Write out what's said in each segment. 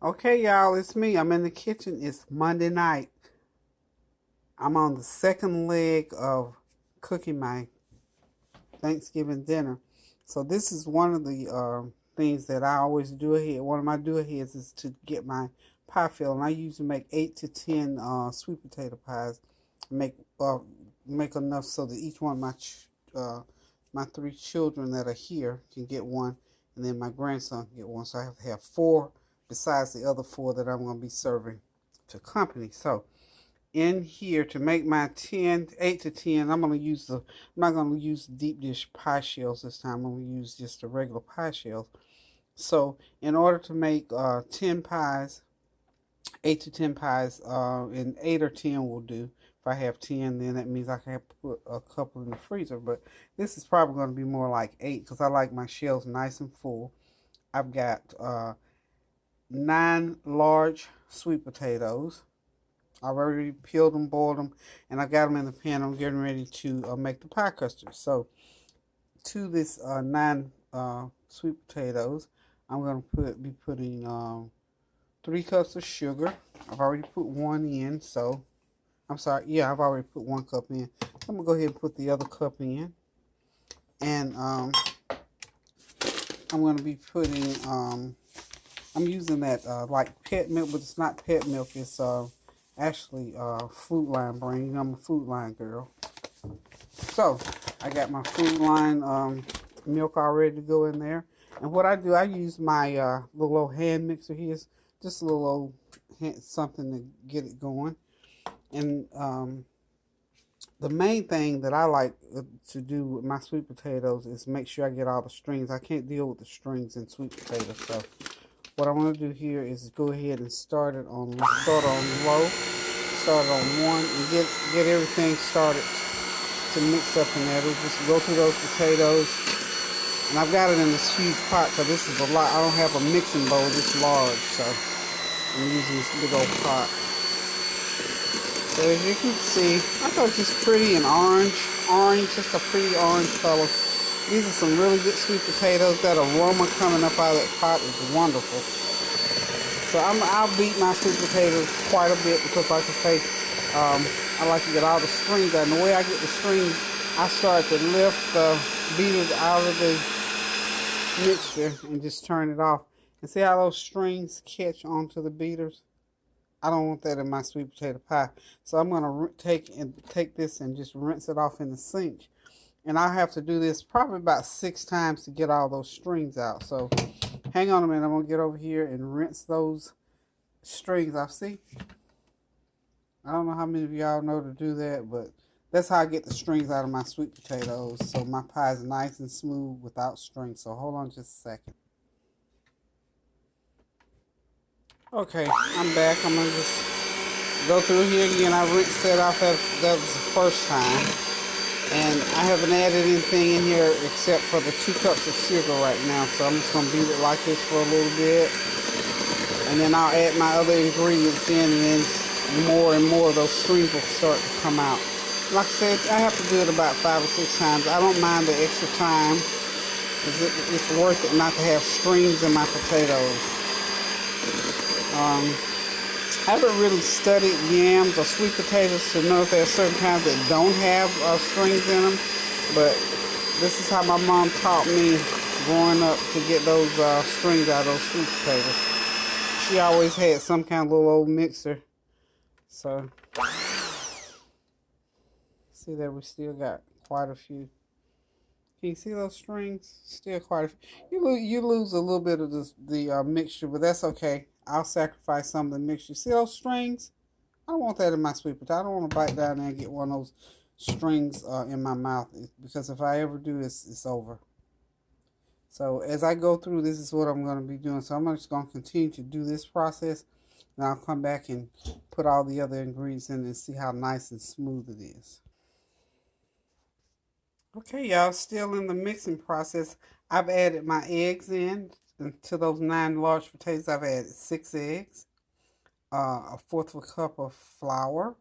Okay, y'all, it's me. I'm in the kitchen. It's Monday night. I'm on the second leg of cooking my Thanksgiving dinner. So this is one of the things that I always do ahead. One of my do aheads is to get my pie filled, and I usually make 8 to 10 sweet potato pies. Make uh, make enough so that each one of my three children that are here can get one, and then my grandson can get one. So I have to have four besides the other four that I'm going to be serving to company. So in here to make my 8 to 10, I'm not going to use deep dish pie shells this time. I'm going to use just the regular pie shells. So in order to make 10 pies, 8 to 10 pies, and 8 or 10 will do. If I have 10, then that means I can have to put a couple in the freezer. But this is probably going to be more like 8 because I like my shells nice and full. I've got 9 large sweet potatoes. I've already peeled them, boiled them, and I got them in the pan. I'm getting ready to make the pie custard. So to this 9 sweet potatoes, I'm going to be putting 3 cups of sugar. I've already put one in, so I'm sorry. Yeah, I've already put 1 cup in. I'm gonna go ahead and put the other cup in, and I'm gonna be putting. I'm using that like pet milk, but it's not pet milk. It's actually Food Line brand. You know, I'm a Food Line girl. So I got my Food Line milk all ready to go in there. And what I do, I use my little old hand mixer here. It's just a little old something to get it going. And the main thing that I like to do with my sweet potatoes is make sure I get all the strings. I can't deal with the strings in sweet potatoes. So what I want to do here is go ahead and start on low, start on one, and get everything started to mix up in there. It'll just go through those potatoes. And I've got it in this huge pot because this is a lot. I don't have a mixing bowl this large, so I'm using this big old pot. So as you can see, I thought it was just pretty and orange, just a pretty orange color. These are some really good sweet potatoes. That aroma coming up out of that pot is wonderful. So I'll beat my sweet potatoes quite a bit because, like I say, I like to get all the strings out. And the way I get the strings, I start to lift the beaters out of the mixture and just turn it off. And see how those strings catch onto the beaters? I don't want that in my sweet potato pie. So I'm going to take this and just rinse it off in the sink. And I'll have to do this probably about 6 times to get all those strings out. So hang on a minute. I'm going to get over here and rinse those strings off. See? I don't know how many of y'all know to do that, but that's how I get the strings out of my sweet potatoes. So my pie is nice and smooth without strings. So hold on just a second. Okay, I'm back. I'm going to just go through here again. I rinsed that off. That was the first time. And I haven't added anything in here except for the 2 cups of sugar right now. So I'm just going to beat it like this for a little bit. And then I'll add my other ingredients in, and then more and more of those strings will start to come out. Like I said, I have to do it about 5 or 6 times. I don't mind the extra time because it's worth it not to have strings in my potatoes. I haven't really studied yams or sweet potatoes to know if there are certain kinds that don't have strings in them, but this is how my mom taught me growing up to get those strings out of those sweet potatoes. She always had some kind of little old mixer. So, see that we still got quite a few. Can you see those strings? Still quite a few. You lose a little bit of the mixture, but that's okay. I'll sacrifice some of the mixture. See those strings? I don't want that in my sweet potato. I don't want to bite down there and get one of those strings in my mouth, because if I ever do, it's over. So as I go through, this is what I'm going to be doing. So I'm just going to continue to do this process, and I'll come back and put all the other ingredients in and see how nice and smooth it is. Okay, y'all, still in the mixing process. I've added my eggs in. And to those 9 large potatoes, I've added 6 eggs, a fourth of a cup of flour,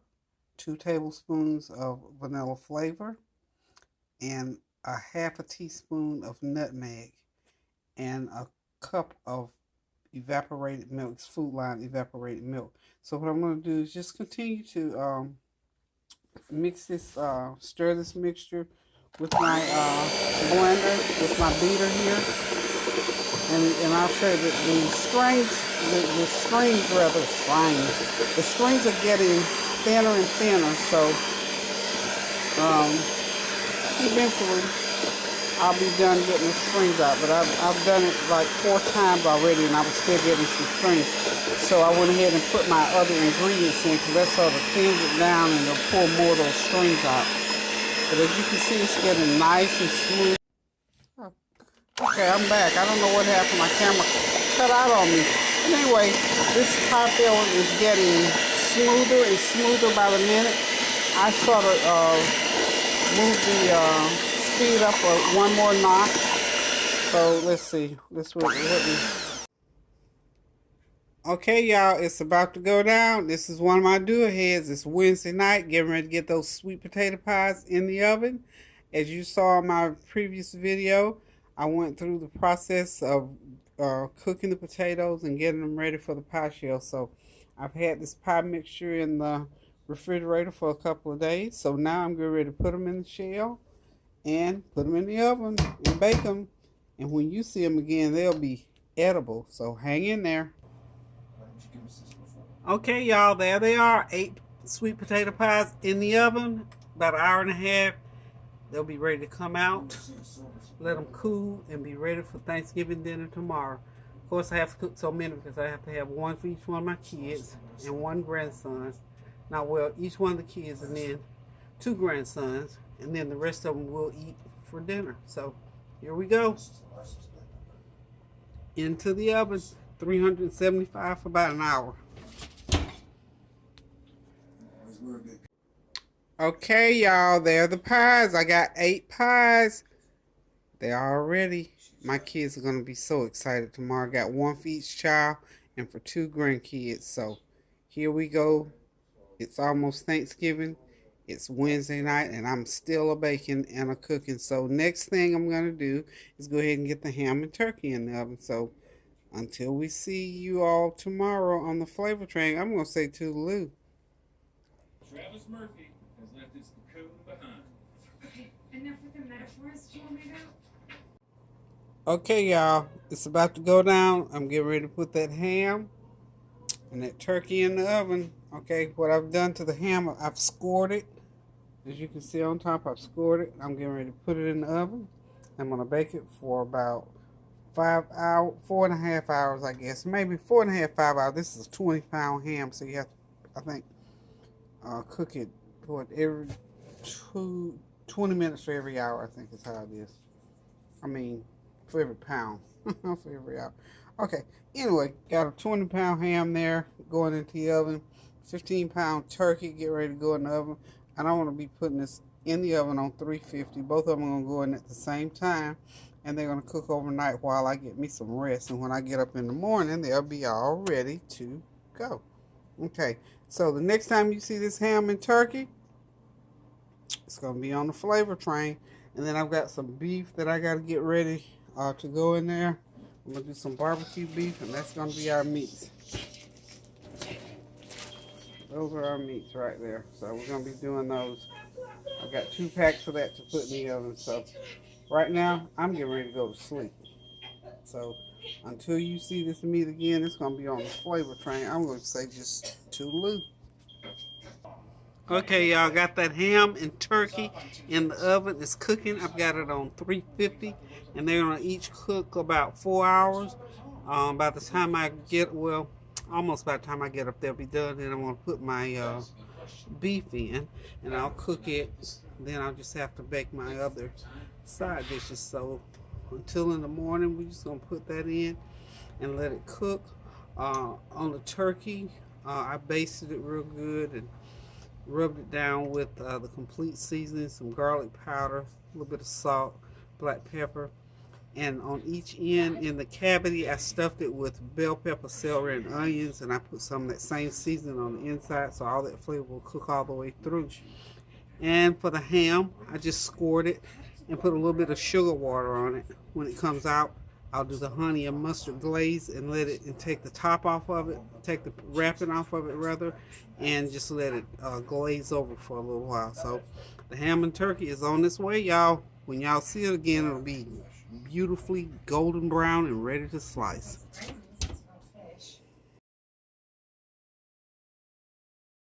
2 tablespoons of vanilla flavor, and a half a teaspoon of nutmeg, and a cup of evaporated milk. It's Food Line evaporated milk. So what I'm going to do is just continue to mix this, stir this mixture with my blender, with my beater here. And I'll show you that the strings are getting thinner and thinner, so eventually I'll be done getting the strings out. But I've done it like 4 times already, and I was still getting some strings. So I went ahead and put my other ingredients in, because that sort of thins it down and it'll pull more of those strings out. But as you can see, it's getting nice and smooth. Okay, I'm back. I don't know what happened. My camera cut out on me. But anyway, this pie filling is getting smoother and smoother by the minute. I sort of moved the speed up one more notch. So let's see. This will hit me. Okay, y'all, it's about to go down. This is one of my do-aheads. It's Wednesday night, getting ready to get those sweet potato pies in the oven. As you saw in my previous video, I went through the process of cooking the potatoes and getting them ready for the pie shell. So I've had this pie mixture in the refrigerator for a couple of days. So now I'm getting ready to put them in the shell and put them in the oven and bake them. And when you see them again, they'll be edible. So hang in there. Okay, y'all, there they are. 8 sweet potato pies in the oven. About an hour and a half. They'll be ready to come out. Let them cool and be ready for Thanksgiving dinner tomorrow. Of course, I have to cook so many because I have to have one for each one of my kids and one grandson. Now, well, each one of the kids and then 2 grandsons. And then the rest of them will eat for dinner. So, here we go. Into the oven. 375 for about an hour. Okay, y'all, there are the pies. I got 8 pies. They're all ready. My kids are going to be so excited tomorrow. I got 1 for each child and for 2 grandkids. So here we go. It's almost Thanksgiving. It's Wednesday night, and I'm still a baking and a cooking. So next thing I'm going to do is go ahead and get the ham and turkey in the oven. So until we see you all tomorrow on the Flavor Train, I'm going to say toodaloo. Travis Murphy has left his cocoon behind. Okay, enough with the metaphors. Do you want me to? Okay, y'all, it's about to go down. I'm getting ready to put that ham and that turkey in the oven. Okay, what I've done to the ham, I've scored it. As you can see on top, I've scored it. I'm getting ready to put it in the oven. I'm going to bake it for about 4.5 hours, I guess. Maybe 4.5, 5 hours. This is a 20-pound ham, so you have to, I think, cook it for every 20 minutes for every hour, I think is how it is. I mean, for every pound. For every hour. Okay, anyway, got a 20-pound ham there going into the oven. 15-pound turkey, get ready to go in the oven. And I want to be putting this in the oven on 350. Both of them are going to go in at the same time. And they're going to cook overnight while I get me some rest. And when I get up in the morning, they'll be all ready to go. Okay, so the next time you see this ham and turkey, it's going to be on the Flavor Train. And then I've got some beef that I got to get ready to go in there. I'm going to do some barbecue beef, and that's going to be our meats. Those are our meats right there. So we're going to be doing those. I got 2 packs of that to put in the oven. So right now, I'm getting ready to go to sleep. So until you see this meat again, it's going to be on the Flavor Train. I'm going to say just toodaloo. Okay, y'all, got that ham and turkey in the oven. It's cooking. I've got it on 350, and they're going to each cook about 4 hours. By the time I get, well, almost by the time I get up, they'll be done. Then I'm going to put my beef in, and I'll cook it. Then I'll just have to bake my other side dishes. So until in the morning, we're just going to put that in and let it cook. On the turkey, I basted it real good and rubbed it down with the complete seasoning, some garlic powder, a little bit of salt, black pepper, and on each end in the cavity I stuffed it with bell pepper, celery, and onions, and I put some of that same seasoning on the inside so all that flavor will cook all the way through. And for the ham, I just scored it and put a little bit of sugar water on it. When it comes out, I'll do the honey and mustard glaze and let it, and take the top off of it, take the wrapping off of it rather, and just let it glaze over for a little while. So the ham and turkey is on its way, y'all. When y'all see it again, it'll be beautifully golden brown and ready to slice.